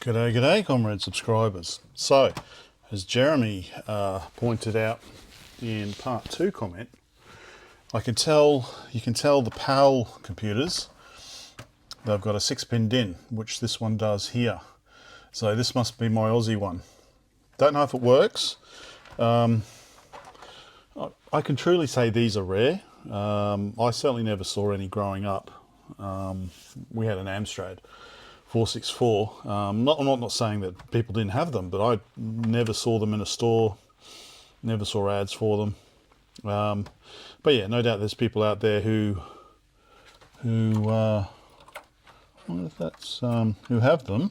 G'day, g'day, comrade subscribers. So, as Jeremy pointed out in part 2 comment, you can tell the PAL computers, they've got a 6-pin DIN, which this one does here. So this must be my Aussie one. Don't know if it works. I can truly say these are rare. I certainly never saw any growing up. We had an Amstrad 464. I'm not saying that people didn't have them, but I never saw them in a store, never saw ads for them. But yeah, no doubt there's people out there who I wonder if that's who have them.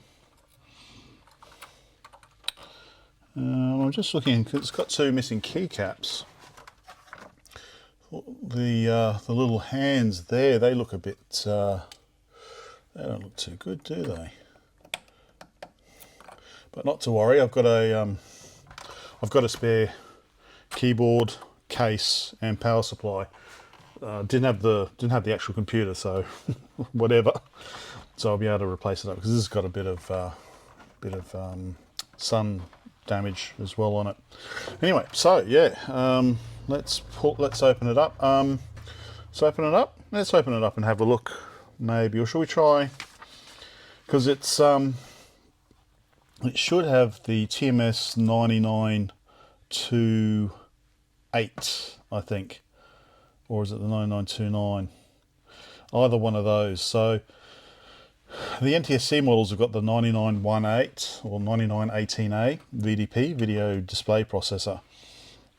I'm just looking. It's got 2 missing keycaps. The little hands there, they look a bit. They don't look too good, do they? But not to worry. I've got a spare keyboard, case, and power supply. Didn't have the actual computer, so whatever. So I'll be able to replace it up because this has got a bit of sun damage as well on it. Anyway, so yeah, let's open it up. Let's open it up. Let's open it up and have a look, maybe, or shall we try? Because it's it should have the TMS9928, I think, or is it the 9929? Either one of those. So the NTSC models have got the 9918 or 9918A VDP, video display processor.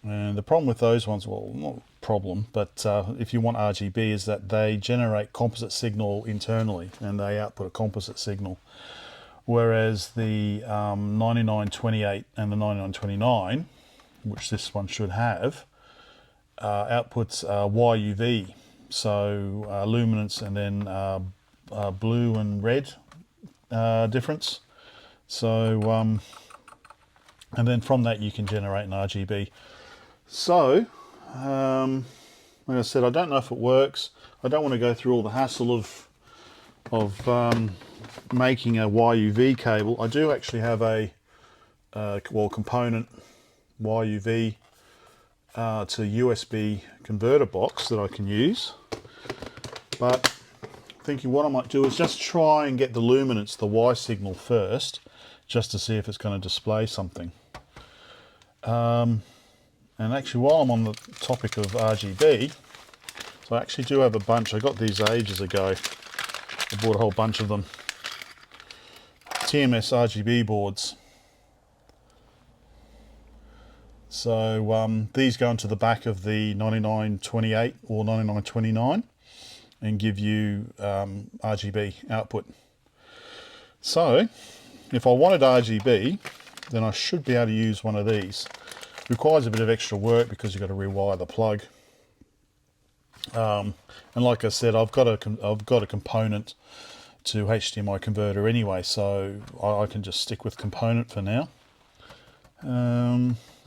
And the problem with those ones, well, not problem, but if you want RGB, is that they generate composite signal internally and they output a composite signal. Whereas the 9928 and the 9929, which this one should have, outputs YUV, so luminance and then blue and red difference. So and then from that you can generate an RGB. So like I said, I don't know if it works. I don't want to go through all the hassle of making a YUV cable. I do actually have a component YUV to USB converter box that I can use, but thinking what I might do is just try and get the luminance, the Y signal first, just to see if it's going to display something. And actually, while I'm on the topic of RGB, so I actually do have a bunch. I got these ages ago. I bought a whole bunch of them. TMS-RGB boards. So these go into the back of the 9928 or 9929 and give you RGB output. So if I wanted RGB, then I should be able to use one of these. Requires a bit of extra work because you've got to rewire the plug. And like I said, I've got a component to HDMI converter anyway, so I can just stick with component for now.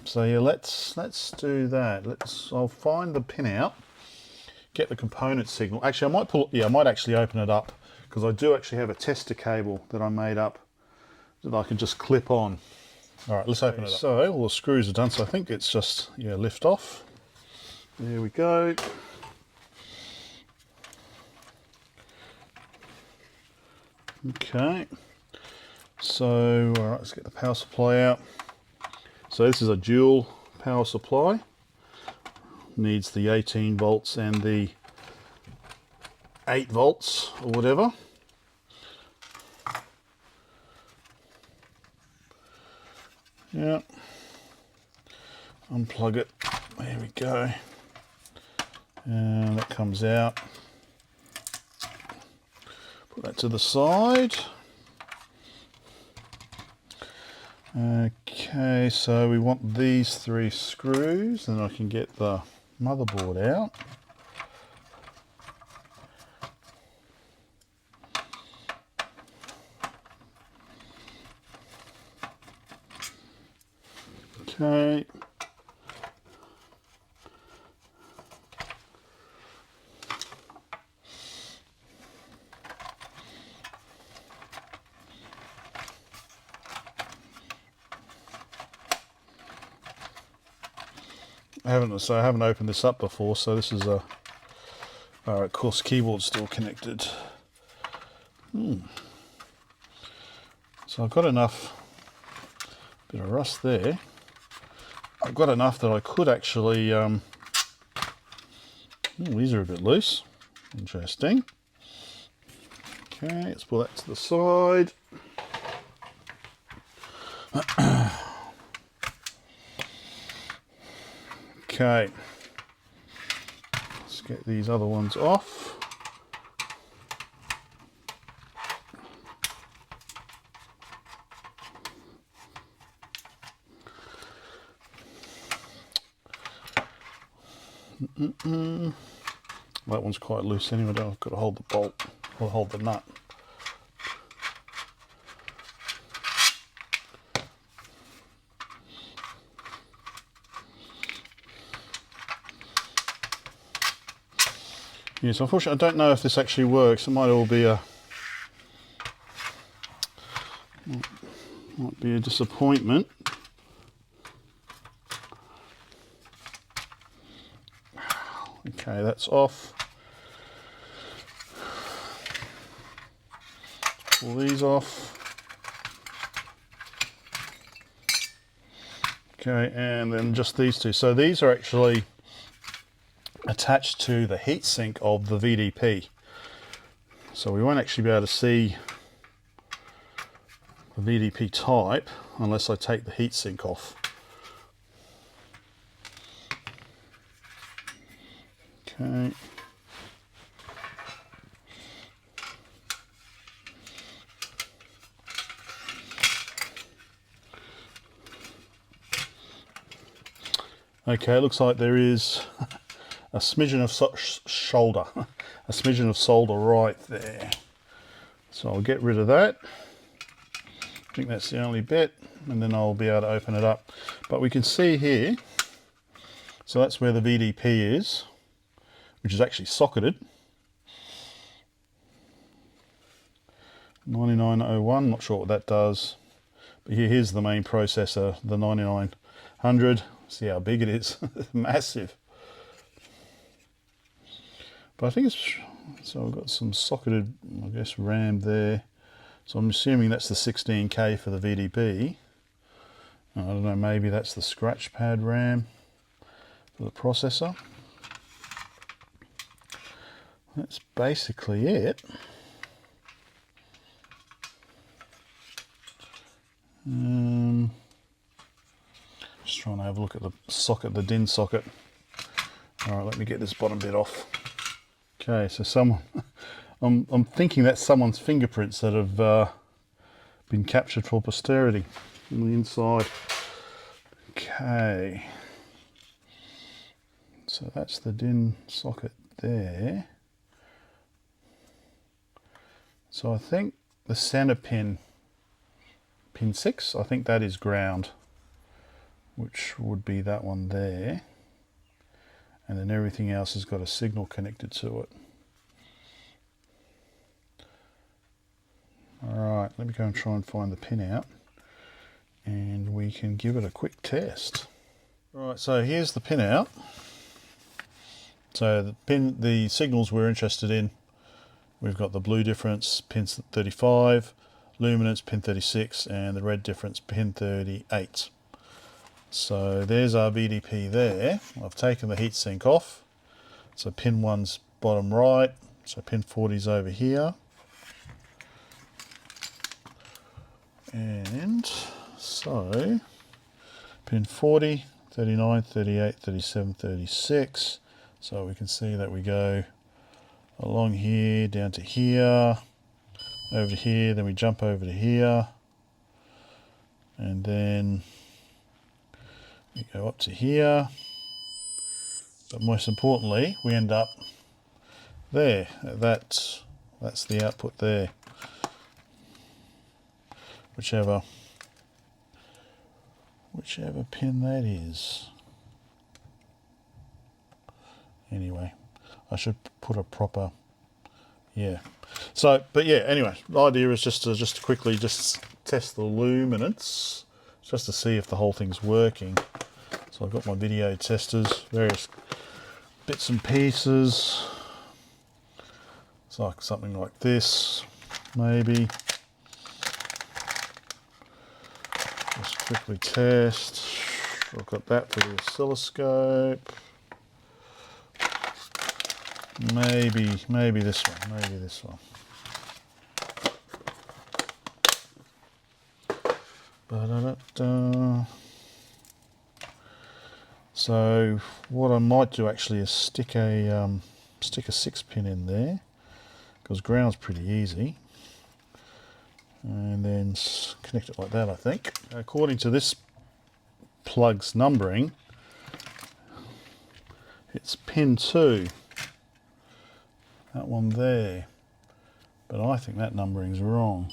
So yeah, let's do that. I'll find the pinout, get the component signal. Actually, I might actually open it up because I do actually have a tester cable that I made up that I can just clip on. All right, let's open it up. So all the screws are done, so I think it's just, yeah, lift off. There we go. Okay, so all right, let's get the power supply out. So this is a dual power supply. Needs the 18 volts and the 8 volts or whatever. Yeah, unplug it, there we go, and that comes out. Put that to the side. Okay, so we want these 3 screws, and I can get the motherboard out. Okay. I haven't opened this up before, so this is a, of course, keyboard's still connected. So I've got enough, bit of rust there. I've got enough that I could actually, these are a bit loose, interesting. Okay, let's pull that to the side. Okay, let's get these other ones off. That one's quite loose anyway, I've got to hold the bolt, or hold the nut. Yes, unfortunately I don't know if this actually works. It might all be a disappointment. Okay, that's off. Pull these off. Okay, and then just these two. So these are actually attached to the heatsink of the VDP. So we won't actually be able to see the VDP type unless I take the heatsink off. Okay. Okay, it looks like there is a smidgen of shoulder, a smidgen of solder right there. So I'll get rid of that. I think that's the only bit, and then I'll be able to open it up. But we can see here, so that's where the VDP is, which is actually socketed. 9901, not sure what that does. But here's the main processor, the 9900. See how big it is, massive. But I think it's, so I've got some socketed, I guess, RAM there. So I'm assuming that's the 16K for the VDP. I don't know, maybe that's the scratch pad RAM for the processor. That's basically it. Just trying to have a look at the socket, the DIN socket. All right, let me get this bottom bit off. Okay, so someone, I'm thinking that's someone's fingerprints that have been captured for posterity on the inside. Okay, so that's the DIN socket there. So I think the center pin, pin 6, I think that is ground, which would be that one there. And then everything else has got a signal connected to it. Alright, let me go and try and find the pinout, and we can give it a quick test. Alright, so here's the pinout. So the signals we're interested in, we've got the blue difference, pin 35, luminance, pin 36, and the red difference, pin 38. So there's our VDP there. I've taken the heatsink off. So pin 1's bottom right, so pin 40's over here. And so pin 40, 39, 38, 37, 36. So we can see that we go along here, down to here, over to here, then we jump over to here, and then we go up to here, but most importantly we end up there. That's the output there, whichever pin that is. Anyway, I should put a proper, yeah. So, but yeah, anyway, the idea is just to quickly just test the luminance, just to see if the whole thing's working. So So I've got my video testers, various bits and pieces. It's like something like this, maybe. Just quickly test. I've got that for the oscilloscope. Maybe this one, maybe this one. Ba-da-da-da. So what I might do actually is stick a 6-pin in there, because ground's pretty easy, and then connect it like that. I think according to this plug's numbering, it's pin 2, that one there, but I think that numbering's wrong.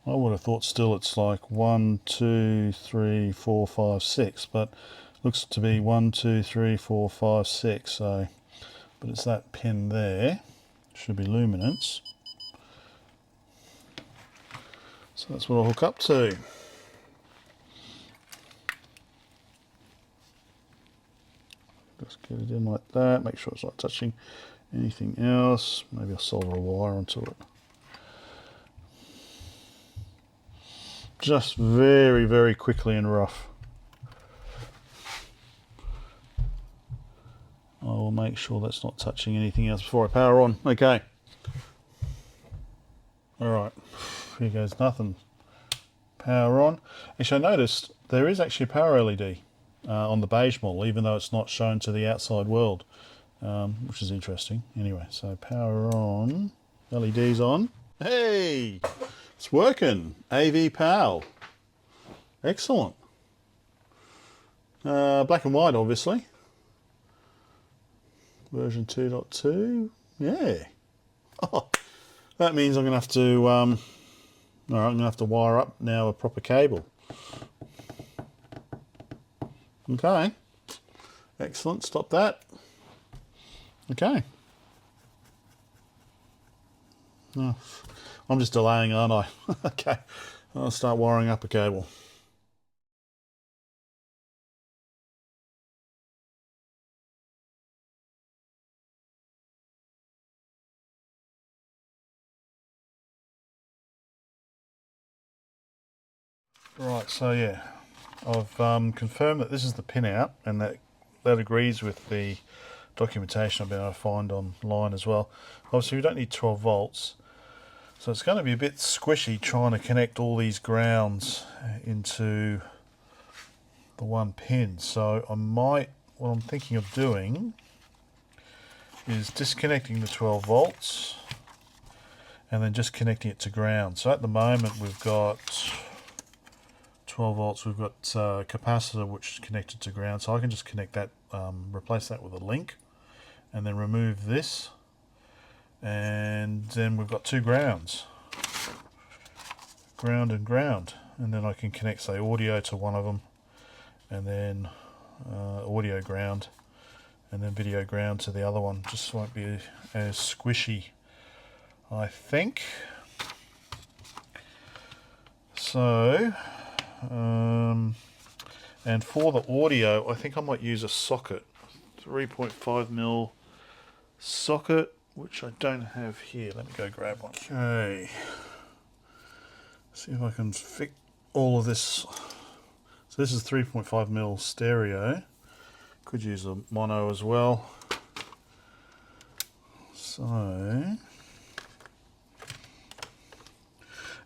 I would have thought still it's like 1, 2, 3, 4, 5, 6, but looks to be 1, 2, 3, 4, 5, 6. So, but it's that pin there. Should be luminance. So that's what I'll hook up to. Just get it in like that. Make sure it's not touching anything else. Maybe I'll solder a wire onto it. Just very, very quickly and rough. I will make sure that's not touching anything else before I power on. Okay. Alright, here goes nothing. Power on. Actually, I noticed there is actually a power LED on the beige model, even though it's not shown to the outside world, which is interesting. Anyway, so power on. LED's on. Hey! It's working. AV PAL. Excellent. Black and white, obviously. Version 2.2. Yeah. Oh, that means I'm going to have to. Alright, I'm going to have to wire up now a proper cable. Okay. Excellent. Stop that. Okay. Oh, I'm just delaying, aren't I? Okay. I'll start wiring up a cable. Right, so yeah, I've confirmed that this is the pinout, and that agrees with the documentation I've been able to find online as well. Obviously we don't need 12 volts, so it's going to be a bit squishy trying to connect all these grounds into the one pin. So what I'm thinking of doing is disconnecting the 12 volts and then just connecting it to ground. So at the moment we've got 12 volts, we've got capacitor which is connected to ground, so I can just connect that, replace that with a link, and then remove this, and then we've got two grounds, ground and ground, and then I can connect, say, audio to one of them, and then audio ground, and then video ground to the other one. Just won't be as squishy, I think. So and for the audio, I think I might use a socket, 3.5mm socket, which I don't have here. Let me go grab one. Okay, see if I can fit all of this. So this is 3.5mm stereo. Could use a mono as well. So,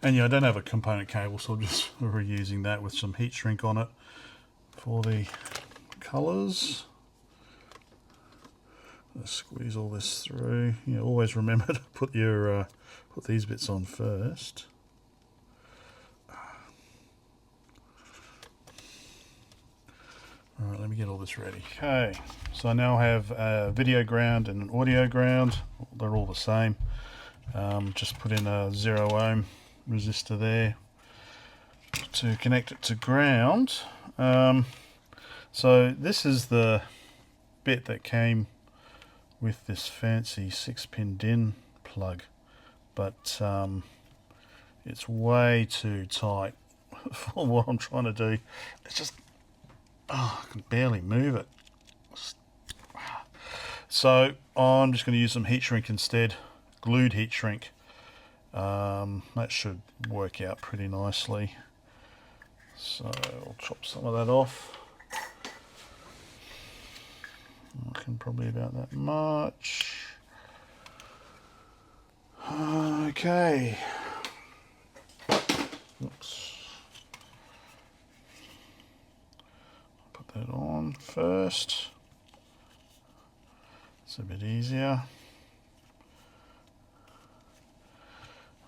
and yeah, I don't have a component cable, so I'm just reusing that with some heat shrink on it for the colours. Let's squeeze all this through. Yeah, always remember to put these bits on first. Alright, let me get all this ready. Okay, so I now have a video ground and an audio ground. They're all the same. Just put in a 0 ohm resistor there to connect it to ground. So this is the bit that came with this fancy 6-pin DIN plug, but it's way too tight for what I'm trying to do. It's just, oh, I can barely move it. So I'm just going to use some heat shrink instead, glued heat shrink. That should work out pretty nicely. So I'll chop some of that off. I can probably about that much. Okay. Oops. Put that on first. It's a bit easier.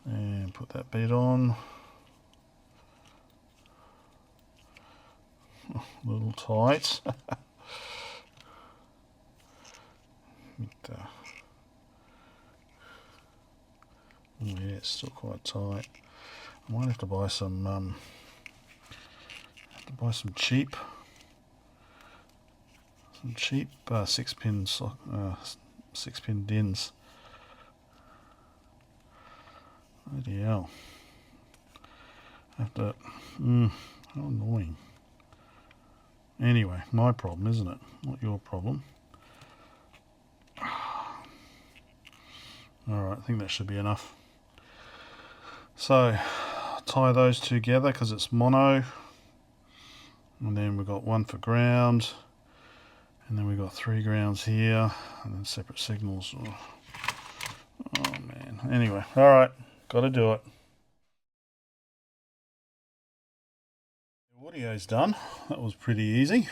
And put that bit on. Oh, a little tight. Oh yeah, it's still quite tight. I might have to buy some cheap 6-pin 6-pin DINs. Bloody hell. I have to. How annoying. Anyway, my problem, isn't it? Not your problem. Alright, I think that should be enough. So, tie those together because it's mono. And then we've got one for ground. And then we've got 3 grounds here. And then separate signals. Oh man. Anyway, alright, got to do it. The audio's done. That was pretty easy.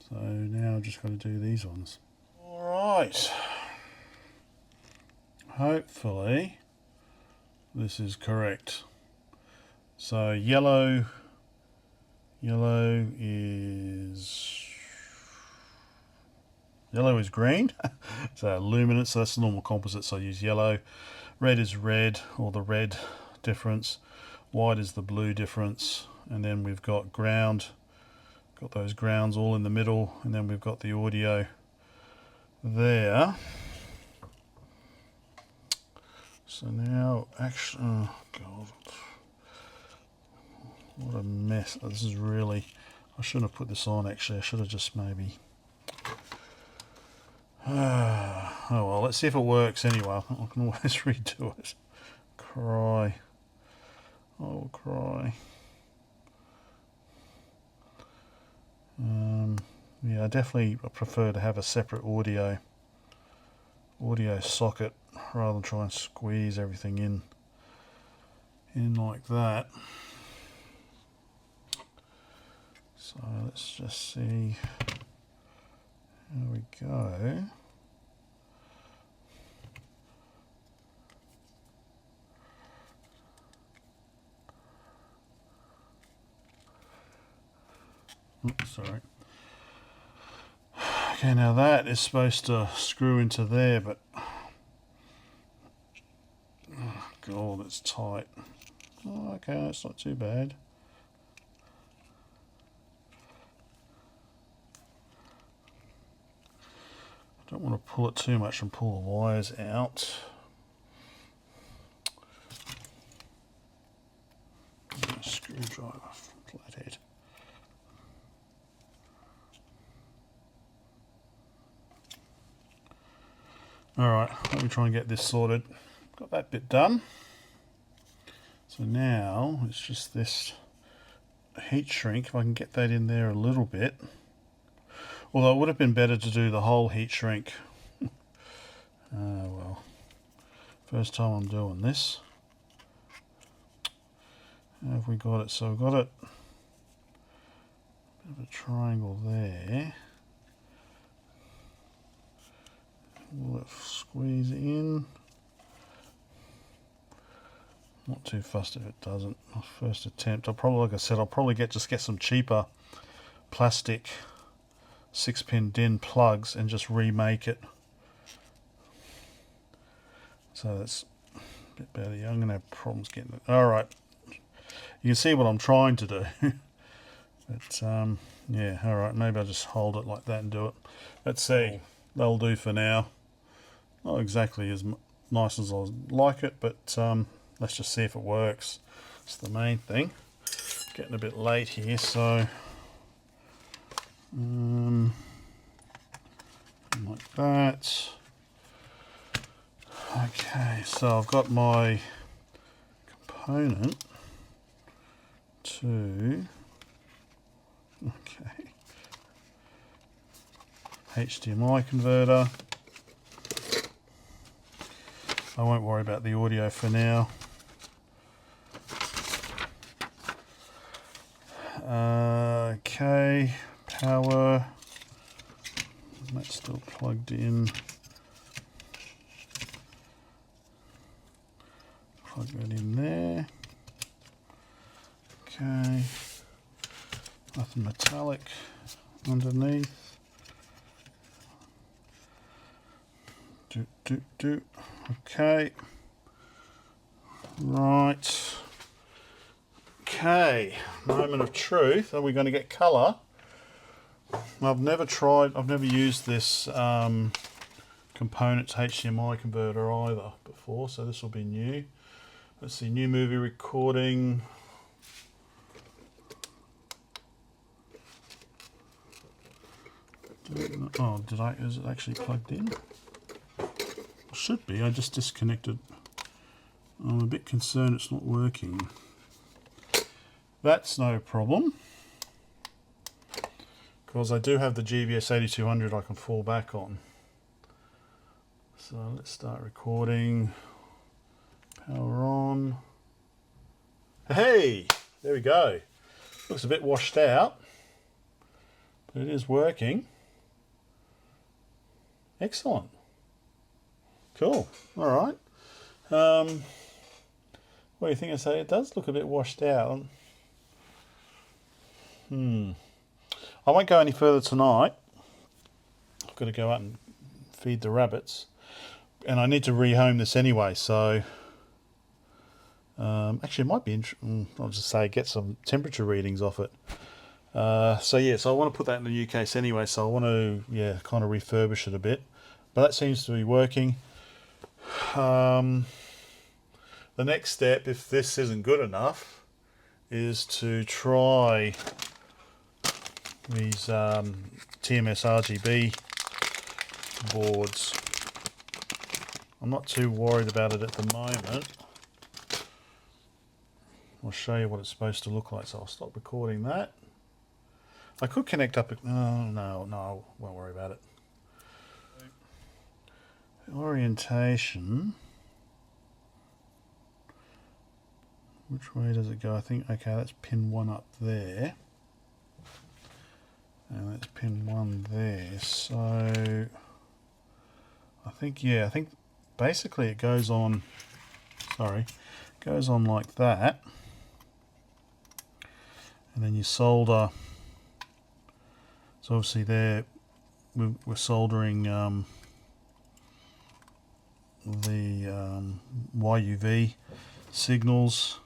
So now I've just got to do these ones. Alright. Hopefully this is correct. So yellow is green. So luminance, so that's the normal composite, so I use yellow. Red is red, or the red difference. White is the blue difference. And then we've got ground, got those grounds all in the middle, and then we've got the audio there. So now, actually, oh god, what a mess. This is really, I shouldn't have put this on actually, I should have just maybe, oh well, let's see if it works anyway. I can always redo it. Cry, oh cry. Yeah, I definitely prefer to have a separate audio socket rather than try and squeeze everything in like that. So let's just see how we go. Oops, sorry. Okay, now that is supposed to screw into there, but oh god, it's tight. Oh, okay, that's not too bad. I don't want to pull it too much and pull the wires out. Screwdriver, flathead. Alright, let me try and get this sorted. Got that bit done. So now it's just this heat shrink. If I can get that in there a little bit. Although it would have been better to do the whole heat shrink. Well, first time I'm doing this. How have we got it? So I've got it, a bit of a triangle there. Will it squeeze in? Not too fussed if it doesn't. My first attempt. I'll probably, like I said, I'll probably just get some cheaper plastic 6-pin DIN plugs and just remake it. So that's a bit better. I'm going to have problems getting it. Alright. You can see what I'm trying to do. But, yeah, alright. Maybe I'll just hold it like that and do it. Let's see. That'll do for now. Not exactly as nice as I like it, but let's just see if it works. That's the main thing. Getting a bit late here, so like that. Okay, so I've got my component to HDMI converter. I won't worry about the audio for now. Okay, power. That's still plugged in. Plug that in there. Okay. Nothing metallic underneath. Okay. Right. Okay. Moment of truth. Are we going to get colour? I've never used this components HDMI converter either before, so this will be new. Let's see, new movie recording. Oh, is it actually plugged in? Should be, I just disconnected. I'm a bit concerned it's not working. That's no problem, because I do have the GBS8200 I can fall back on. So let's start recording. Power on. Hey, there we go. Looks a bit washed out, but it is working. Excellent. Cool. All right. What do you think? I say it does look a bit washed out. I won't go any further tonight. I've got to go out and feed the rabbits, and I need to rehome this anyway. So actually, it might be interesting. I'll just say get some temperature readings off it. So yeah, so I want to put that in the new case anyway. So I want to kind of refurbish it a bit, but that seems to be working. The next step, if this isn't good enough, is to try these TMS-RGB boards. I'm not too worried about it at the moment. I'll show you what it's supposed to look like, so I'll stop recording that. I could connect up. No, I won't worry about it. Orientation. Which way does it go? I think, okay, that's pin 1 up there. And that's pin 1 there. So I think basically it goes on, goes on like that. And then you solder. So obviously there we're soldering the YUV signals.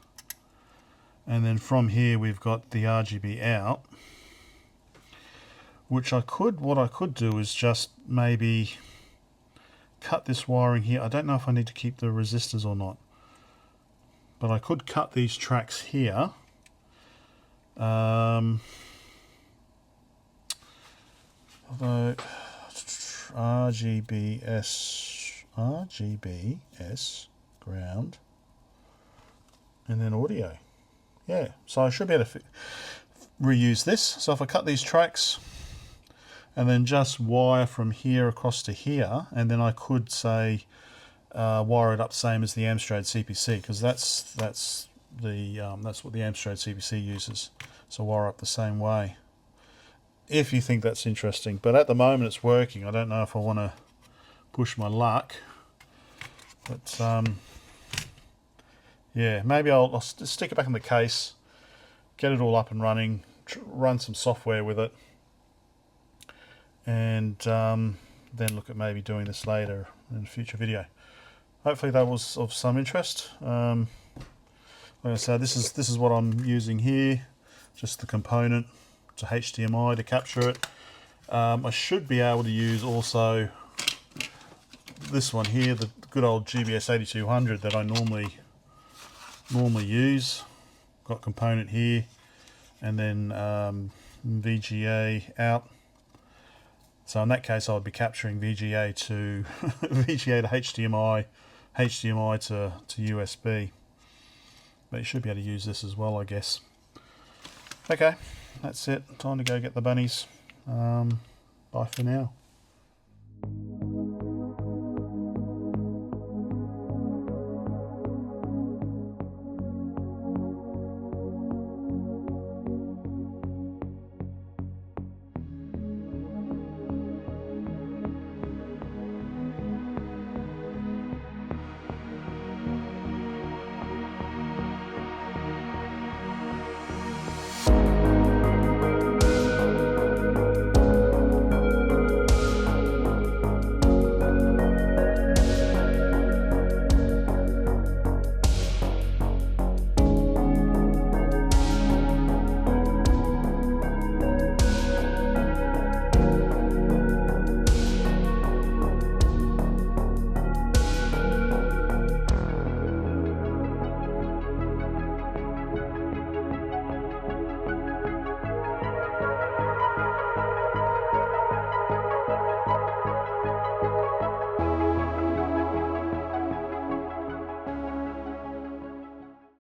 And then from here we've got the RGB out, which what I could do is just maybe cut this wiring here. I don't know if I need to keep the resistors or not, but I could cut these tracks here. Although RGBS ground, and then audio. Yeah, so I should be able to reuse this. So if I cut these tracks and then just wire from here across to here, and then I could say wire it up same as the Amstrad CPC, because that's what the Amstrad CPC uses. So wire up the same way, if you think that's interesting. But at the moment it's working. I don't know if I want to push my luck, but yeah, maybe I'll just stick it back in the case, get it all up and running, run some software with it, and then look at maybe doing this later in a future video. Hopefully that was of some interest. Like I said, this is what I'm using here, just the component to HDMI to capture it. I should be able to use also this one here, the good old GBS8200 that I normally use. got component here, and then VGA out. So in that case, I would be capturing VGA to VGA to HDMI, HDMI to USB. But you should be able to use this as well, I guess. Okay, that's it. Time to go get the bunnies. Bye for now.